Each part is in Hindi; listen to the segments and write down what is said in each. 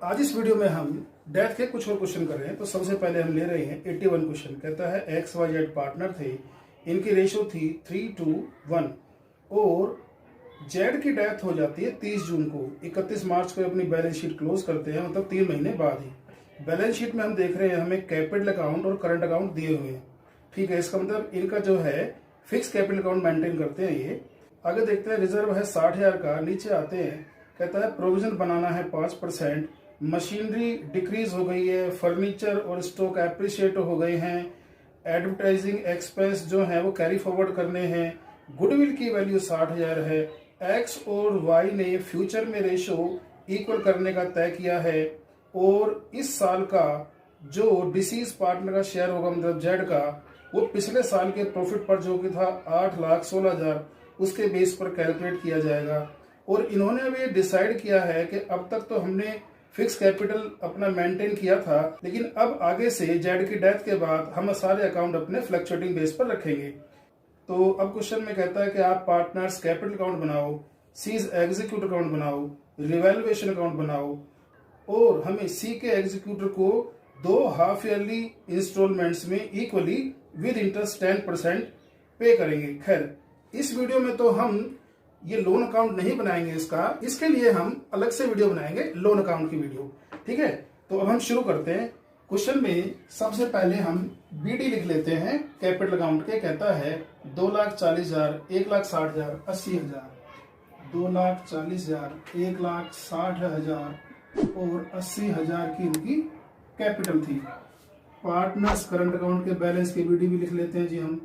आज इस वीडियो में हम डेथ के कुछ और क्वेश्चन कर रहे हैं। तो सबसे पहले हम ले रहे हैं 81 क्वेश्चन। कहता है एक्स वाई जेड पार्टनर थे, इनकी रेशो थी 3:1 और जेड की डेथ हो जाती है 30 जून को। 31 मार्च को अपनी बैलेंस शीट क्लोज करते हैं, मतलब 3 महीने बाद ही। बैलेंस शीट में हम देख रहे हैं हमें कैपिटल अकाउंट और करंट अकाउंट दिए हुए हैं। ठीक है, इसका मतलब इनका जो है फिक्स कैपिटल अकाउंट मेंटेन करते हैं ये। आगे देखते हैं, रिजर्व है 60,000 का। नीचे आते हैं, कहता है प्रोविजन बनाना है 5%, मशीनरी डिक्रीज हो गई है, फर्नीचर और स्टॉक एप्रिशिएट हो गए हैं, एडवर्टाइजिंग एक्सपेंस जो है वो कैरी फॉरवर्ड करने हैं, गुडविल की वैल्यू 60,000 है, एक्स और वाई ने फ्यूचर में रेशो इक्वल करने का तय किया है, और इस साल का जो डिसीज पार्टनर का शेयर होगा मतलब जेड का, वो पिछले साल के प्रॉफिट पर जो कि था 8,16,000 उसके बेस पर कैलकुलेट किया जाएगा। और इन्होंने अभी डिसाइड किया है कि अब तक तो हमने फिक्स कैपिटल अपना मेंटेन किया था, लेकिन अब आगे से जेड की डेथ के बाद हम सारे अकाउंट अपने फ्लक्चुएटिंग बेस पर रखेंगे। तो अब क्वेश्चन में कहता है कि आप पार्टनर्स कैपिटल अकाउंट बनाओ, सीज एग्जीक्यूटिव अकाउंट बनाओ, रिवैल्यूएशन अकाउंट बनाओ, और हमें सी के एग्जीक्यूटर को 2 हाफ ईयरली इंस्टॉलमेंट्स में इक्वली विद इंटरेस्ट 10% पे करेंगे। खैर, इस वीडियो में तो हम ये लोन अकाउंट नहीं बनाएंगे इसके लिए हम अलग से वीडियो बनाएंगे, लोन अकाउंट की वीडियो। ठीक है, तो अब हम शुरू करते हैं। क्वेश्चन में सबसे पहले हम बीडी लिख लेते हैं कैपिटल अकाउंट के। कहता है 2,40,000, 1,60,000, 80,000, 2,40,000, 1,60,000 और 80,000 की इनकी कैपिटल थी। पार्टनर्स करंट अकाउंट के बैलेंस की बीडी भी लिख लेते हैं जी हम,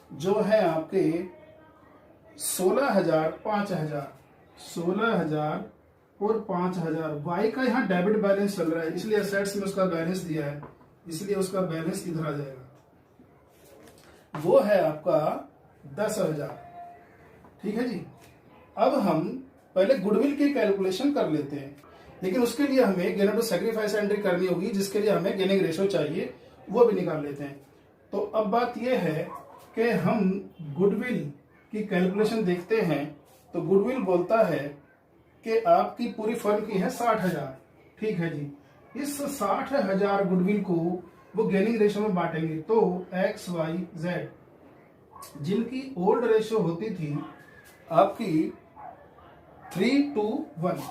जो है आपके 16,000, 5,000, 16,000 और 5,000। वाई का यहाँ डेबिट बैलेंस चल रहा है, इसलिए असेट्स में उसका बैलेंस दिया है, इसलिए उसका बैलेंस इधर आ जाएगा। वो है आपका 10,000। ठीक है जी। अब हम पहले गुडविल की कैलकुलेशन कर लेते हैं, लेकिन उसके लिए हमें गेन टू सैक्रिफाइस एंट्री करनी होगी, जिसके लिए हमें गेनिंग रेशो चाहिए, वो भी निकाल लेते हैं। तो अब बात यह है कि हम गुडविल की कैलकुलेशन देखते हैं। तो गुडविल बोलता है कि आपकी पूरी फर्म की है 60,000। ठीक है जी। इस 60,000 गुडविल को वो गेनिंग रेशो में बांटेंगे। तो एक्स वाई जेड जिनकी ओल्ड रेशो होती थी आपकी 3:1,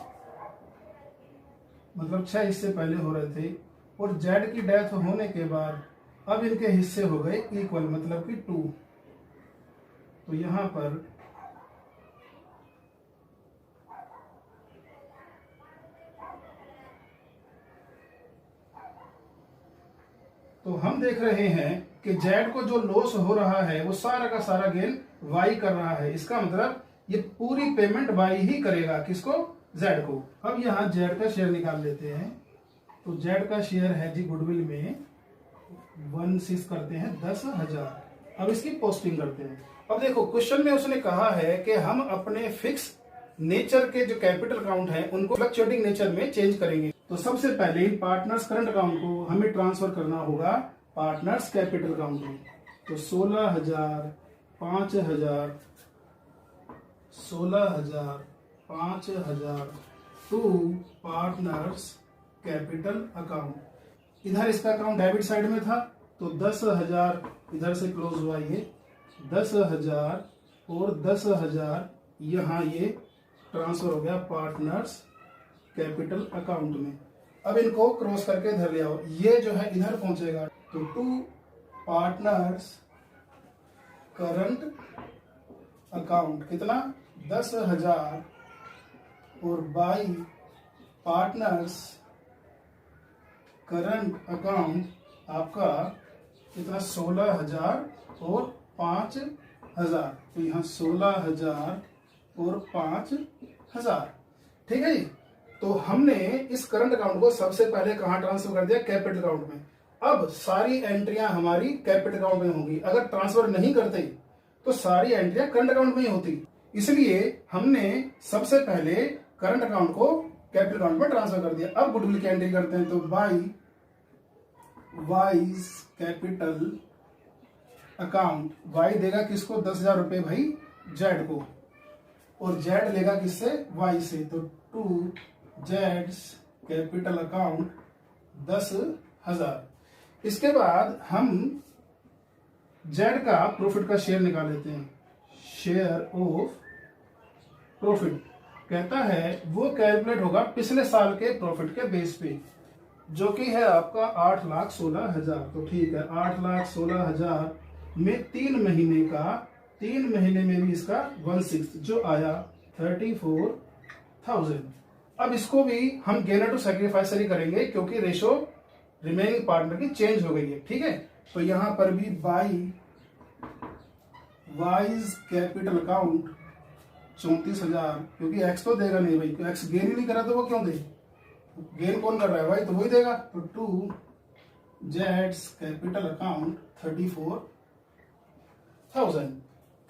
मतलब 6 हिस्से पहले हो रहे थे, और जेड की डेथ होने के बाद अब इनके हिस्से हो गए इक्वल, मतलब कि 2। तो यहां पर तो हम देख रहे हैं कि जेड को जो लॉस हो रहा है वो सारा का सारा गेन वाई कर रहा है। इसका मतलब ये पूरी पेमेंट वाई ही करेगा, किसको? जेड को। अब यहां जेड का शेयर निकाल लेते हैं। तो जेड का शेयर है जी गुडविल में 1/6 करते हैं 10,000। अब इसकी पोस्टिंग करते हैं। अब देखो, क्वेश्चन में उसने कहा है कि हम अपने फिक्स नेचर के जो कैपिटल अकाउंट है उनको फ्लक्चुएटिंग नेचर में चेंज करेंगे। तो सबसे पहले पार्टनर्स करंट अकाउंट को हमें ट्रांसफर करना होगा पार्टनर्स कैपिटल अकाउंट में। तो 16,000, 5,000, 16,000, 5,000 टू पार्टनर्स कैपिटल अकाउंट। इधर इसका अकाउंट डेबिट साइड में था, तो 10,000 इधर से क्लोज हुआ, ये 10,000 और 10,000 यहाँ ये ट्रांसफर हो गया पार्टनर्स कैपिटल अकाउंट में। अब इनको क्रॉस करके इधर ले आओ, ये जो है इधर पहुंचेगा। तो टू पार्टनर्स करंट अकाउंट कितना? 10,000 और बाई पार्टनर्स करंट अकाउंट आपका कितना? 16,000 और 5,000। तो यहाँ 16,000 और 5,000। ठीक है जी। तो हमने इस करंट अकाउंट को सबसे पहले कहां ट्रांसफर कर दिया? कैपिटल अकाउंट में। अब सारी एंट्रियां हमारी कैपिटल अकाउंट में होंगी। अगर ट्रांसफर नहीं करते तो सारी एंट्रियां करंट अकाउंट में ही होती, इसलिए हमने सबसे पहले करंट अकाउंट को कैपिटल अकाउंट में ट्रांसफर कर दिया। अब गुडविल की एंट्री करते हैं। तो वाइज कैपिटल अकाउंट, वाई देगा किसको? 10,000 रुपए भाई जेड को, और जेड लेगा किससे? वाई से। तो टू जेड्स कैपिटल अकाउंट 10,000। इसके बाद हम जेड का प्रॉफिट का शेयर निकाल लेते हैं। शेयर ऑफ प्रॉफिट कहता है वो कैलकुलेट होगा पिछले साल के प्रॉफिट के बेस पे, जो कि है आपका 8,16,000। तो ठीक है, 8,16,000 में 3 महीने में भी इसका 1/6 जो आया 34,000। अब इसको भी हम गेनर टू सैक्रिफाइसर ही करेंगे क्योंकि रेशो रिमेनिंग पार्टनर की चेंज हो गई है। ठीक है, तो यहां पर भी बाई वाइज कैपिटल अकाउंट 34,000, क्योंकि एक्स तो देगा नहीं भाई, एक्स गेन ही नहीं करा तो वो क्यों दे, गेन कौन कर रहा है भाई, तो वही देगा। तो टू जेड्स कैपिटल अकाउंट 34,000।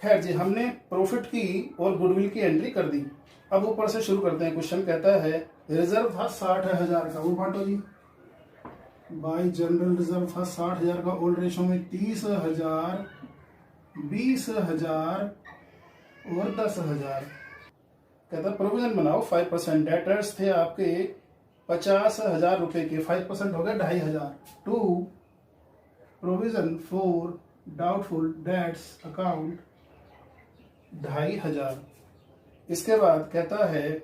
खैर जी, हमने प्रॉफिट की और गुडविल की एंट्री कर दी। अब ऊपर से शुरू करते हैं। क्वेश्चन कहता है रिजर्व था 60,000 का, वो बांटो जी बाई जनरल रिजर्व था 60,000 का, ओल्ड रेशो में 30,000, 20,000 और 10,000। कहता प्रोविजन बनाओ 5%। डेटर्स थे आपके 50,000 रुपए के, 5% हो गए 2,500। To provision for doubtful debts account 2,500। इसके बाद कहता है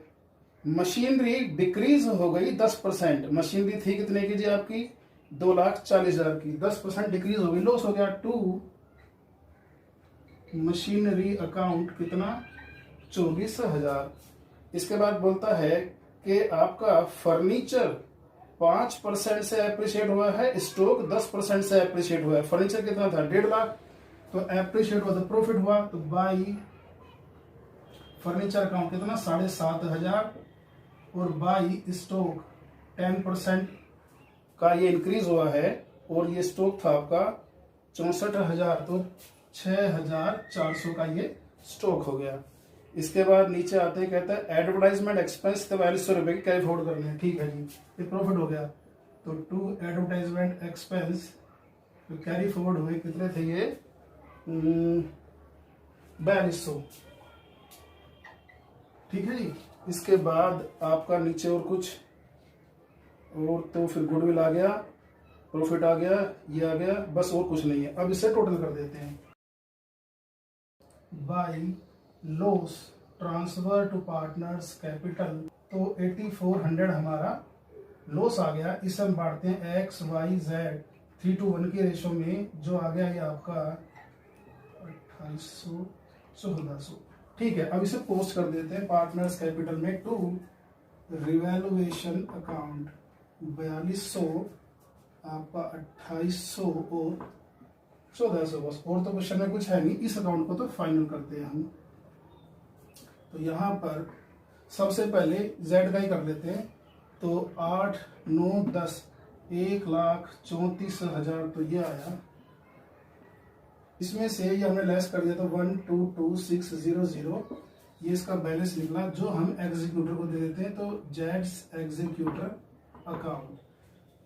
मशीनरी डिक्रीज हो गई 10%। मशीनरी थी कितने की जी आपकी 2,40,000 की, 10% डिक्रीज हो गई, लॉस हो गया। टू मशीनरी अकाउंट कितना 24,000। इसके बाद बोलता है कि आपका फर्नीचर 5% से एप्रिशिएट हुआ है, स्टॉक 10% से एप्रिशिएट हुआ है। फर्नीचर कितना था 1.5 लाख, तो एप्रिशिएट हुआ तो प्रॉफिट हुआ, तो बाई फर्नीचर अकाउंट कितना 7,500 और बाई स्टॉक 10% का ये इंक्रीज हुआ है और ये स्टॉक था आपका 64,000, तो 6,400 का ये स्टॉक हो गया। इसके बाद नीचे आते हैं, कहता है एडवर्टाइजमेंट एक्सपेंस 4200 रुपए की कैरी फॉरवर्ड करने हैं। ठीक है जी, ये प्रॉफिट हो गया। तो टू एडवर्टाइजमेंट एक्सपेंस तो कैरी फॉरवर्ड हुए कितने थे ये 4200। ठीक है जी। इसके बाद आपका नीचे और कुछ और, तो फिर गुडविल आ गया, प्रॉफिट आ गया, ये आ गया, बस और कुछ नहीं है। अब इसे टोटल कर देते हैं। By loss transfer to partners capital, तो 8,400 हमारा लॉस आ गया। इसे हम बांटते हैं एक्स वाई जेड 3:1 के रेशो में, जो आ गया ये आपका 2,800, 1,400। ठीक है, अब इसे पोस्ट कर देते हैं पार्टनर्स कैपिटल में। टू रिवैल्यूएशन अकाउंट 4,200, आपका 2,800 और 1,400, बस और तो क्वेश्चन में कुछ है नहीं। इस अकाउंट को तो फाइनल करते हैं हम। तो यहाँ पर सबसे पहले जेड का ही कर लेते हैं। तो 8, 9, 10, 1,34,000 तो ये आया। इसमें से ये हमने लेस कर दिया तो 122,600 ये इसका बैलेंस निकला, जो हम एग्जीक्यूटर को दे देते हैं। तो जेड्स एग्जीक्यूटर अकाउंट।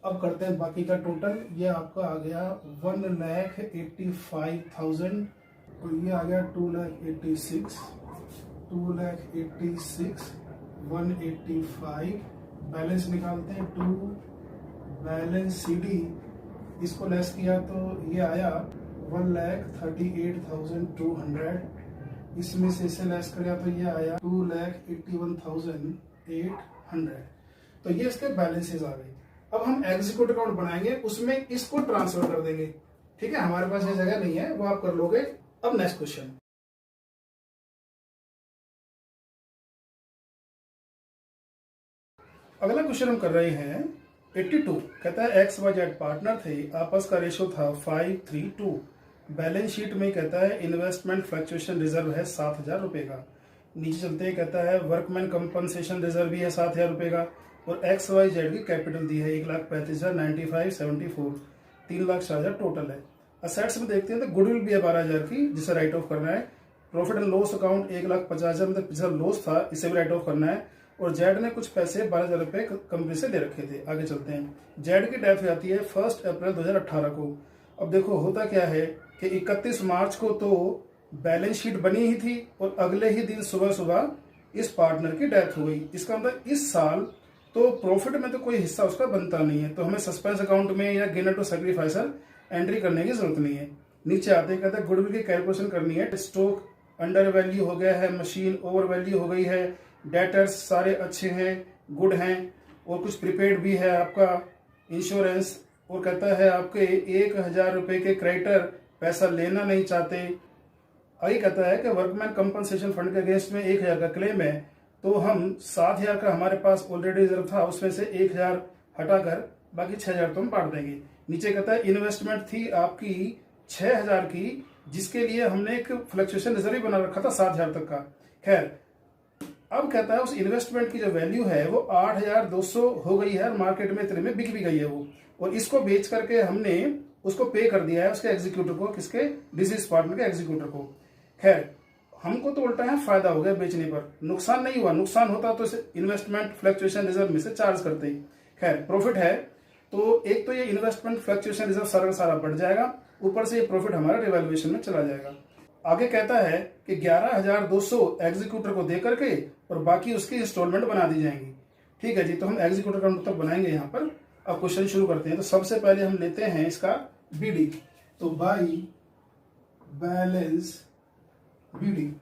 अब करते हैं बाकी का टोटल। ये आपका आ गया 1,85,000, तो ये आ गया 2,86,000, 185। बैलेंस निकालते हैं। टू बैलेंस सीडी, इसको लेस किया तो ये आया 1,38,200। इसमें से इसे लेस किया तो ये आया 2,81,800। तो ये इसके बैलेंसेस आ गए। अब हम एग्जीक्यूटिव अकाउंट बनाएंगे, उसमें इसको ट्रांसफर कर देंगे। ठीक है, हमारे पास ये जगह नहीं है, वो आप कर लोगे। अब नेक्स्ट क्वेश्चन। अगला क्वेश्चन हम कर रहे हैं 82। कहता है एक्स वाई जेड पार्टनर थे, आपस का रेशो था 5:3:2। बैलेंस शीट में कहता है इन्वेस्टमेंट फ्लक्चुएशन रिजर्व है 7,000 रुपए का। नीचे चलते हैं, कहता है वर्कमैन कंपनसेशन रिजर्व भी है 7,000 रुपए का और एक्स वाई जेड की कैपिटल दी है 1,35,000, 95,74, 3,04,000 टोटल है। असेट्स में देखते हैं तो गुडविल भी है 12,000 की, जिसे राइट ऑफ करना है। प्रॉफिट एंड लॉस अकाउंट 1,50,000 मतलब पिछला लॉस था, इसे भी राइट ऑफ करना है। और जेड ने कुछ पैसे 12,000 रुपए कंपनी से दे रखे थे। आगे चलते हैं। जेड की डेथ हो जाती है 1 अप्रैल 2018 को। अब देखो होता क्या है कि 31 मार्च को तो बैलेंस शीट बनी ही थी और अगले ही दिन सुबह सुबह इस पार्टनर की डेथ हो गई। इसका मतलब इस साल तो प्रॉफिट में तो कोई हिस्सा उसका बनता नहीं है, तो हमें सस्पेंस अकाउंट में या गेनर टू सैक्रिफाइसर एंट्री करने की जरूरत नहीं है। नीचे आते हैं कहते हैं गुडविल की कैलकुलेशन करनी है। स्टॉक अंडर वैल्यू हो गया है, मशीन ओवर वैल्यू हो गई है, डेटर्स सारे अच्छे हैं, गुड हैं, और कुछ प्रीपेड भी है आपका इंश्योरेंस, और कहता है आपके 1,000 रुपए के क्रेडिटर पैसा लेना नहीं चाहते। आगे कहता है कि वर्कमैन कंपनसेशन फंड के अगेंस्ट में 1,000 का क्लेम है, तो हम 7,000 का हमारे पास ऑलरेडी रिजर्व था, उसमें से 1,000 हटाकर बाकी 6,000 तो हम बांट देंगे। नीचे कहता है इन्वेस्टमेंट थी आपकी 6,000 की, जिसके लिए हमने एक फ्लक्चुएशन रिजर्व बना रखा था 7,000 तक का। खैर, अब कहता है उस इन्वेस्टमेंट की जो वैल्यू है वो 8,200 हो गई है, मार्केट में इतने में बिक भी गई है वो, और इसको बेच करके हमने उसको पे कर दिया है उसके एग्जीक्यूटर को, किसके, डिसीज पार्टनर के एग्जीक्यूटर को। खैर, हमको तो उल्टा है फायदा हो गया बेचने पर, नुकसान नहीं हुआ। नुकसान होता तो इसे इन्वेस्टमेंट फ्लक्चुएशन रिजर्व में से चार्ज करते ही। खैर, प्रॉफिट है तो एक तो ये इन्वेस्टमेंट फ्लक्चुएशन रिजर्व सारा का सारा बढ़ जाएगा, ऊपर से ये प्रॉफिट हमारा रिवैल्यूएशन में चला जाएगा। आगे कहता है कि 11,200 एग्जीक्यूटर को दे करके और बाकी उसकी इंस्टॉलमेंट बना दी जाएंगी। ठीक है जी, तो हम एग्जीक्यूटर का मतलब बनाएंगे यहाँ पर। अब क्वेश्चन शुरू करते हैं। तो सबसे पहले हम लेते हैं इसका बीडी। तो बाई बैलेंस बीडी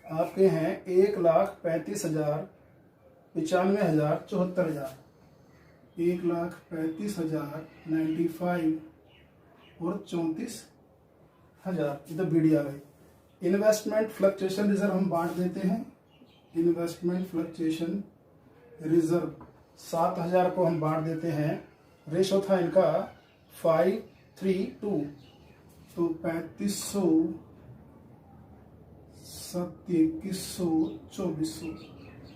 आपके हैं 1,35,000, 95,000, 74,000, 1,35,000, 95 और 34,000, इधर बीडी आ गई। इन्वेस्टमेंट फ्लक्चुएशन रिजर्व हम बांट देते हैं। इन्वेस्टमेंट फ्लक्चुएशन रिजर्व 7,000 को हम बांट देते हैं। रेशो था इनका 5:3:2, तो 3,500, 7,100, 2,400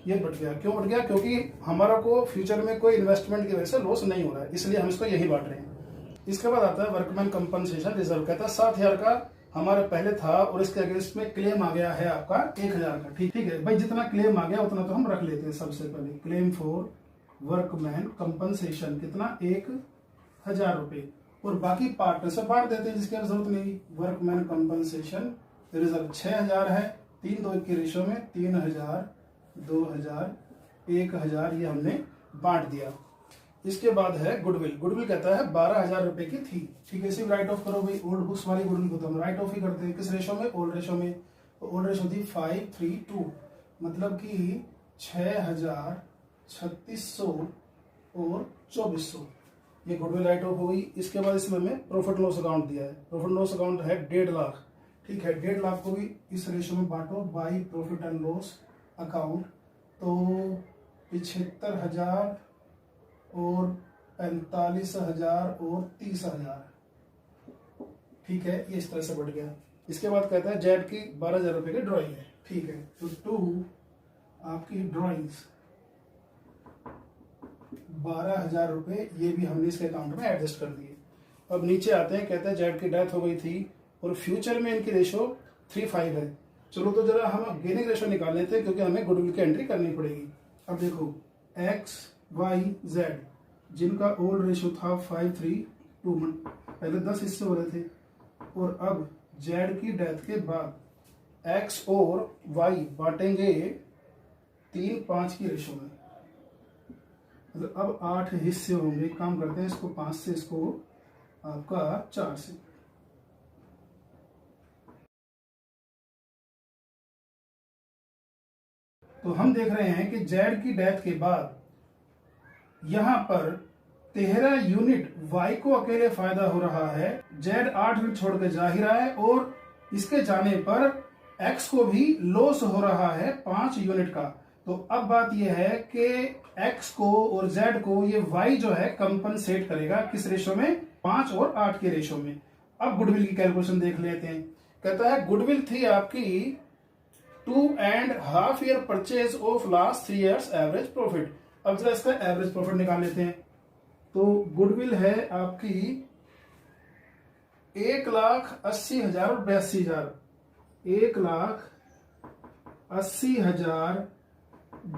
ये बढ़ गया। क्यों बढ़ गया? क्योंकि हमारा को फ्यूचर में कोई इन्वेस्टमेंट की वजह से लॉस नहीं हो रहा है, इसलिए हम इसको यही बांट रहे हैं। इसके बाद आता है वर्कमैन कंपनसेशन रिजर्व। कहता है 7,000 का हमारे पहले था और इसके अगेंस्ट में क्लेम आ गया है आपका 1,000 का। ठीक है भाई, जितना क्लेम आ गया उतना तो हम रख लेते हैं। सबसे पहले क्लेम फॉर वर्कमैन कंपनसेशन कितना, 1,000 रुपए, और बाकी पार्टनर से बांट देते हैं जिसकी जरूरत नहीं। वर्कमैन कंपनसेशन रिजर्व 6,000 है, 3-2 की रेशो में 3,000, 2,000, 1,000 ये हमने बांट दिया। इसके बाद है गुडविल। गुडविल कहता है 12,000 रुपए की थी। ठीक है, इसी राइट ऑफ करो भाई। ओल्ड बुक्स वाली गुडविल को तो हम राइट ऑफ ही करते हैं। किस रेशो में? ओल्ड रेशो में। तो ओल्ड रेशो थी 5:3:2, मतलब कि 6,000, 3,600 और 2,400, ये गुडविल राइट ऑफ हो गई। इसके बाद इसमें हमें प्रॉफिट लॉस अकाउंट दिया है। प्रॉफिट लॉस अकाउंट है 1.5 लाख। ठीक है, 1.5 लाख को भी इस रेशो में बांटो by profit and loss account. तो 75,000 और 45,000 और 30,000। ठीक है, ये इस तरह से बढ़ गया। इसके बाद कहता है जेड की 12,000 रुपए की ड्राइंग है। ठीक है, तो 2 आपकी ड्राइंग्स 12,000 रुपए, ये भी हमने इसके अकाउंट में एडजस्ट कर दिए। अब नीचे आते हैं, कहते हैं जेड की डेथ हो गई थी और फ्यूचर में इनकी रेशो 3:5 है। चलो तो जरा हम गेनिंग रेशो निकाल लेते हैं, क्योंकि हमें गुडविल की एंट्री करनी पड़ेगी। अब देखो एक्स, वाई, जेड, जिनका ओल्ड रेशो था 5:3:2, पहले 10 हिस्से हो रहे थे, और अब जेड की डेथ के बाद एक्स और वाई बांटेंगे 3:5 की रेशो में। मतलब अब 8 हिस्से होंगे। काम करते हैं, इसको 5 से, इसको आपका 4 से। तो हम देख रहे हैं कि जेड की डेथ के बाद यहां पर 13 यूनिट वाई को अकेले फायदा हो रहा है। जेड 8 यूनिट छोड़ के जा ही रहा है, और इसके जाने पर एक्स को भी लॉस हो रहा है 5 यूनिट का। तो अब बात यह है कि एक्स को और जेड को ये वाई जो है कंपनसेट करेगा, किस रेशो में? 5 और 8 के रेशो में। अब गुडविल की कैलकुलेशन देख लेते हैं। कहता है गुडविल थी आपकी 2.5 year purchase of last 3 years average profit. अब जरा इसका एवरेज प्रॉफिट निकाल लेते हैं। तो गुडविल है आपकी 1,80,000 और 82,000, 1,80,000,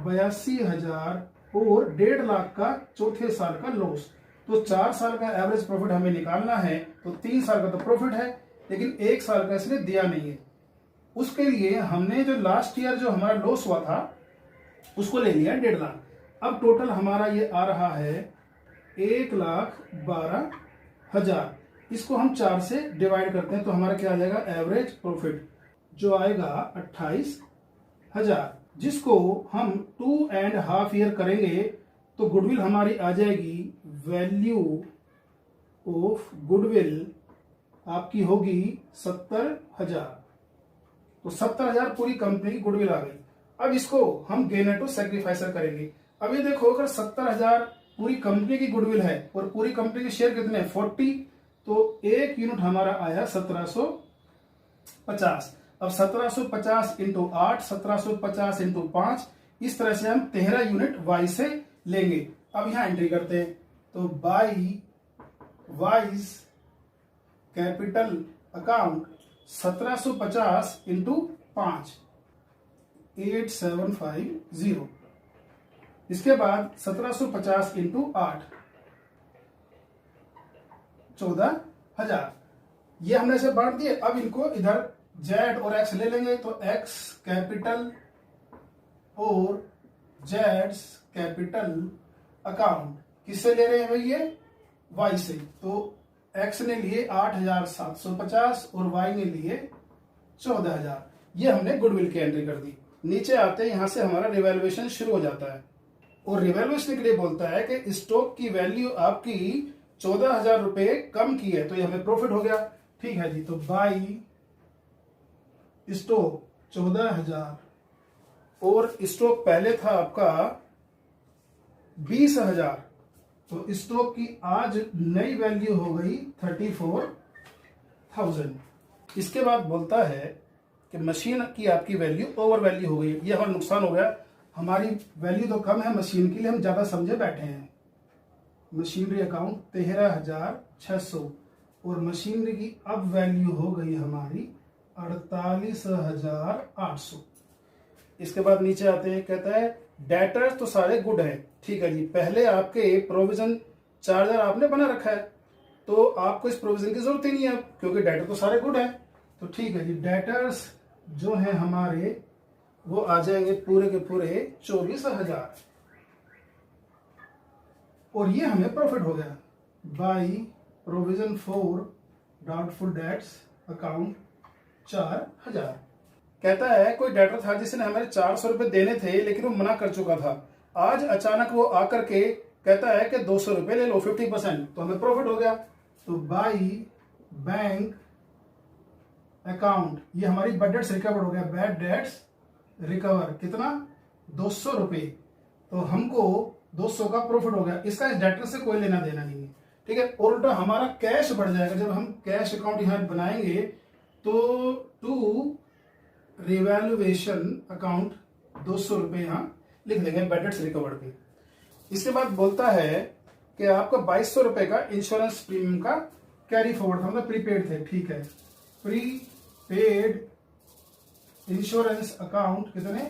82,000 और 1.5 लाख का चौथे साल का लॉस। तो 4 साल का एवरेज प्रॉफिट हमें निकालना है, तो 3 साल का तो प्रॉफिट है, लेकिन 1 साल का इसने दिया नहीं है। उसके लिए हमने जो लास्ट ईयर जो हमारा लॉस हुआ था उसको ले लिया 1.5 लाख। अब टोटल हमारा ये आ रहा है 1,12,000। इसको हम 4 से डिवाइड करते हैं तो हमारा क्या आ जाएगा, एवरेज प्रॉफिट जो आएगा 28,000, जिसको हम 2.5 ईयर करेंगे तो गुडविल हमारी आ जाएगी, वैल्यू ऑफ गुडविल आपकी होगी 70,000। तो 70,000 पूरी कंपनी की गुडविल आ गई। अब इसको हम गेनर टू सैक्रिफाइसर करेंगे। अब ये देखो, अगर 70,000 पूरी कंपनी की गुडविल है और पूरी कंपनी के शेयर कितने हैं, 40, तो एक यूनिट हमारा आया 1750। अब 1750 इंटू 8, 1750 इंटू 5, इस तरह से हम 13 यूनिट वाई से लेंगे। अब यहां एंट्री करते हैं तो by wise capital account 1750 into 5, 8750। इसके बाद 1750 इंटू 8, 14,000। ये हमने से बांट दिए। अब इनको इधर जेड और एक्स ले लेंगे तो एक्स कैपिटल और जेड कैपिटल अकाउंट किससे ले रहे हैं भाई, ये वाई से। तो एक्स ने लिए 8,750 और वाई ने लिए 14,000। ये हमने गुडविल की एंट्री कर दी। नीचे आते हैं, यहां से हमारा रिवैल्यूएशन शुरू हो जाता है और रिवैल्यूएशन के लिए बोलता है कि स्टॉक की वैल्यू आपकी 14,000 रुपए कम की है, तो ये हमें प्रॉफिट हो गया। ठीक है जी, तो बाई स्टॉक 14,000 और स्टॉक पहले था आपका 20,000, तो स्टॉक की आज नई वैल्यू हो गई 34,000। इसके बाद बोलता है कि मशीन की आपकी वैल्यू ओवर वैल्यू हो गई। ये हमारा नुकसान हो गया, हमारी वैल्यू तो कम है मशीन के लिए, हम ज्यादा समझे बैठे हैं। मशीनरी अकाउंट 13,600 और मशीनरी की अब वैल्यू हो गई हमारी 48,800। इसके बाद नीचे आते हैं, कहता है डेटर्स तो सारे गुड है। ठीक है जी, पहले आपके प्रोविजन 4,000 आपने बना रखा है तो आपको इस प्रोविजन की जरूरत ही नहीं है क्योंकि डेटर तो सारे गुड है। तो ठीक है जी, डेटर्स जो है हमारे वो आ जाएंगे पूरे के पूरे 24,000 और ये हमें प्रॉफिट हो गया by provision for doubtful debts account 4,000। कहता है कोई डेटर था जिसने हमें 400 रुपए देने थे लेकिन वो मना कर चुका था। आज अचानक वो आकर के कहता है कि 200 रुपए ले लो 50%, तो हमें प्रॉफिट हो गया। तो बाई बैंक अकाउंट, ये हमारी बैड डेट्स रिकवर हो गया, बैड डेट्स रिकवर कितना, 200 रुपए, तो हमको 200 का प्रॉफिट हो गया। इसका इस डेटर से कोई लेना देना नहीं है। ठीक है, और उल्टा हमारा कैश बढ़ जाएगा। जब हम कैश अकाउंट यहां बनाएंगे तो टू रिवैल्यूएशन अकाउंट 200 रुपए यहां लिख देंगे बैड डेट्स रिकवर्ड पे। इसके बाद बोलता है कि आपका 2,200 रुपए का इंश्योरेंस प्रीमियम का कैरी फॉरवर्ड था, मतलब प्रीपेड थे। ठीक है, प्रीपेड इंश्योरेंस अकाउंट कितने,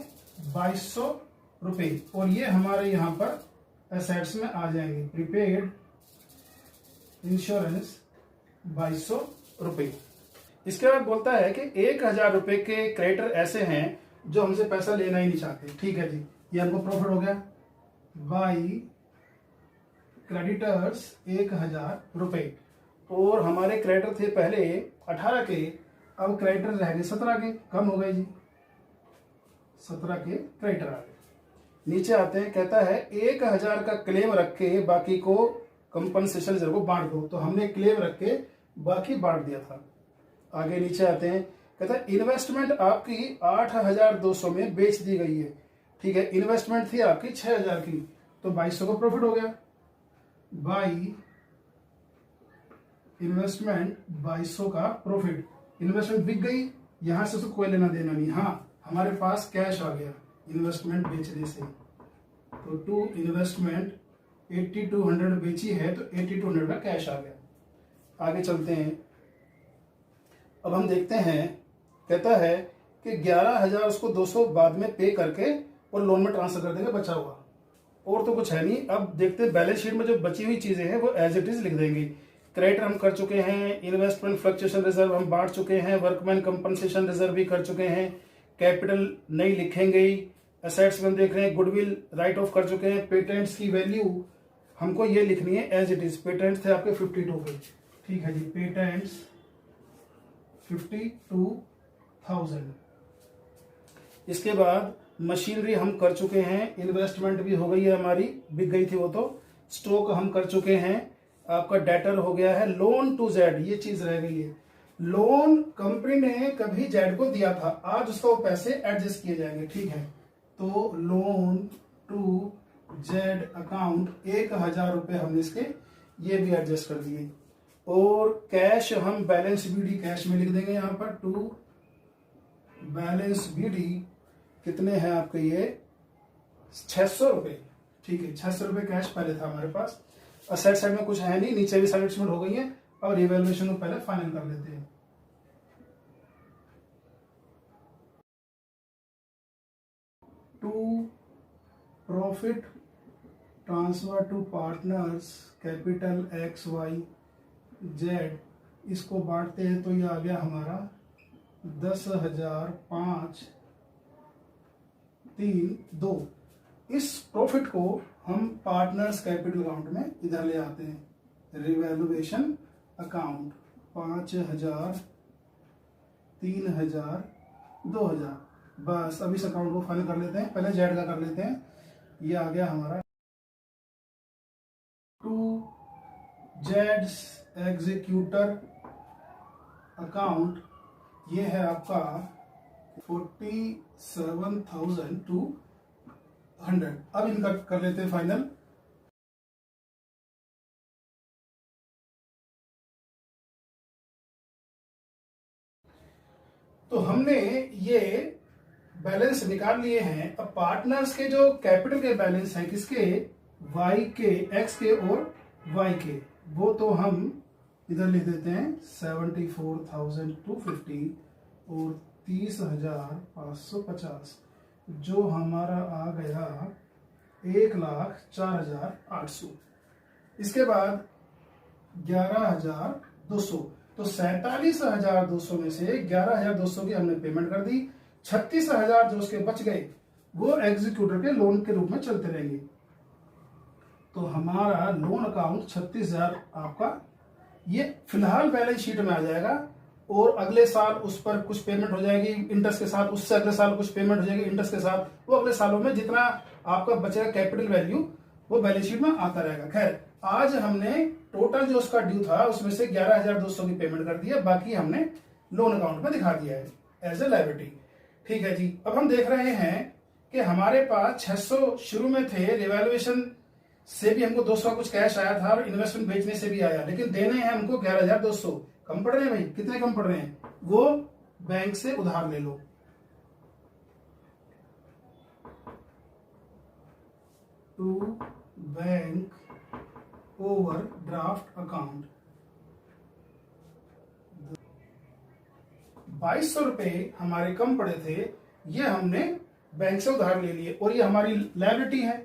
2,200 रुपए, और ये हमारे यहां पर एसेट्स में आ जाएंगे। प्रीपेड इंश्योरेंस 2,200 रुपए। इसके बाद बोलता है कि 1,000 रुपए के क्रेडिटर ऐसे हैं जो हमसे पैसा लेना ही नहीं चाहते। ठीक है जी, ये हमको प्रॉफिट हो गया बाई क्रेडिटर्स 1,000 रुपए, और हमारे क्रेडिटर थे पहले 18 के, अब क्रेडिटर रह गए 17 के, कम हो गए जी, 17 के क्रेडिटर आ गए। नीचे आते हैं, कहता है 1,000 का क्लेम रख के बाकी को कंपनसेशन रिजर्व को बांट दो, तो हमने क्लेम रख के बाकी बांट दिया था। आगे नीचे आते हैं, कहता है इन्वेस्टमेंट आपकी 8,200 में बेच दी गई है। ठीक है, इन्वेस्टमेंट थी आपकी 6,000 की, तो 2,200 का प्रॉफिट हो गया बाई इन्वेस्टमेंट 2,200 का प्रॉफिट। इन्वेस्टमेंट बिक गई, यहां से तो कोई लेना देना नहीं। हाँ, हमारे पास कैश आ गया इन्वेस्टमेंट बेचने से, तो टू इन्वेस्टमेंट 8,200 बेची है तो 8,200 का कैश आ गया। आगे चलते हैं, अब हम देखते हैं, कहता है कि 11,000 उसको 200 बाद में पे करके और लोन में ट्रांसफर कर देंगे बचा हुआ, और तो कुछ है नहीं। अब देखते हैं बैलेंस शीट में जो बची हुई चीजें हैं वो एज इट इज लिख देंगे। क्रेडिटर हम कर चुके हैं, इन्वेस्टमेंट फ्लक्चुएशन रिजर्व हम बांट चुके हैं, वर्कमैन कंपनसेशन रिजर्व भी कर चुके हैं, कैपिटल नहीं लिखेंगे ही, एसेट्स में हम देख रहे हैं गुडविल राइट ऑफ कर चुके हैं। पेटेंट्स की वैल्यू हमको ये लिखनी है एज इट इज। पेटेंट्स थे आपके 52 पे, ठीक है जी। पेटेंट्स 52,000। इसके बाद मशीनरी हम कर चुके हैं, इन्वेस्टमेंट भी हो गई है हमारी, बिक गई थी वो तो। स्टॉक हम कर चुके हैं, आपका डेटर हो गया है। लोन टू जेड, ये चीज रह गई है। लोन कंपनी ने कभी जेड को दिया था, आज उसको पैसे एडजस्ट किए जाएंगे, ठीक है। तो लोन टू जेड अकाउंट 1,000 रुपए हमने इसके ये भी एडजस्ट कर दिए। और कैश हम बैलेंस बीडी कैश में लिख देंगे यहाँ पर। टू बैलेंस बीडी कितने हैं आपके ये 600 रुपए, ठीक है। 600 रुपए कैश पहले था हमारे पास। असेट साइड में कुछ है नहीं, नीचे भी सारी एडजस्टमेंट हो गई है। और रिवैल्यूएशन को पहले फाइनल कर लेते हैं। To profit transfer to partners capital X Y Z, इसको बांटते हैं तो ये आ गया हमारा 10,005, 3, 2। इस प्रॉफिट को हम पार्टनर्स कैपिटल अकाउंट में इधर ले आते हैं। Revaluation account 5,000, 3,000, 2,000। बस अब इस अकाउंट को फाइनल कर लेते हैं। पहले जेड का कर लेते हैं। ये आ गया हमारा टू जेड्स एग्जीक्यूटर अकाउंट, ये है आपका 47,200। अब इनका कर लेते हैं फाइनल। तो हमने ये बैलेंस निकाल लिए हैं। अब पार्टनर्स के जो कैपिटल के बैलेंस हैं किसके, वाई के, एक्स के और वाई के, वो तो हम इधर लिख देते हैं 74,250 और 30,550, जो हमारा आ गया 1,04,800। इसके बाद 11,200, तो 47,200 में से 11,200 की हमने पेमेंट कर दी। 36,000 जो उसके बच गए वो एग्जीक्यूटर के लोन के रूप में चलते रहेंगे। तो हमारा लोन अकाउंट 36,000 आपका ये फिलहाल बैलेंस शीट में आ जाएगा। और अगले साल उस पर कुछ पेमेंट हो जाएगी इंटरेस्ट के साथ, उससे अगले साल कुछ पेमेंट हो जाएगी इंटरेस्ट के साथ। वो अगले सालों में जितना आपका बचेगा कैपिटल वैल्यू वो बैलेंस शीट में आता रहेगा। खैर, आज हमने टोटल जो उसका ड्यू था उसमें से 11,200 की पेमेंट कर दी है, बाकी हमने लोन अकाउंट में दिखा दिया है एज ए लायबिलिटी, ठीक है जी। अब हम देख रहे हैं कि हमारे पास 600 शुरू में थे, रिवैल्यूएशन से भी हमको 200 कुछ कैश आया था और इन्वेस्टमेंट बेचने से भी आया, लेकिन देने हैं हमको 11,200। कम पड़ रहे हैं भाई, कितने कम पड़ रहे हैं, वो बैंक से उधार ले लो। टू बैंक ओवरड्राफ्ट अकाउंट 2,200 रुपए हमारे कम पड़े थे, ये हमने बैंक से उधार ले लिए और ये हमारी लायबिलिटी है।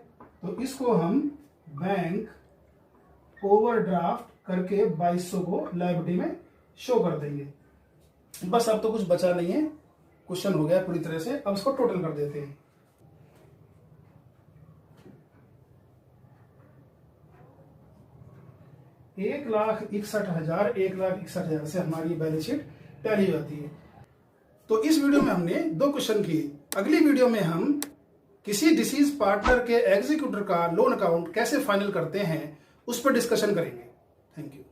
तो इसको हम बैंक ओवरड्राफ्ट करके 2,200 को लायबिलिटी में शो कर देंगे। बस अब तो कुछ बचा नहीं है, क्वेश्चन हो गया पूरी तरह से। अब इसको टोटल कर देते हैं। एक 1,61,000 से हमारी बैलेंस शीट टैली हो जाती है। तो इस वीडियो में हमने 2 क्वेश्चन किए। अगली वीडियो में हम किसी डिसीज पार्टनर के एग्जीक्यूटर का लोन अकाउंट कैसे फाइनल करते हैं उस पर डिस्कशन करेंगे। Thank you.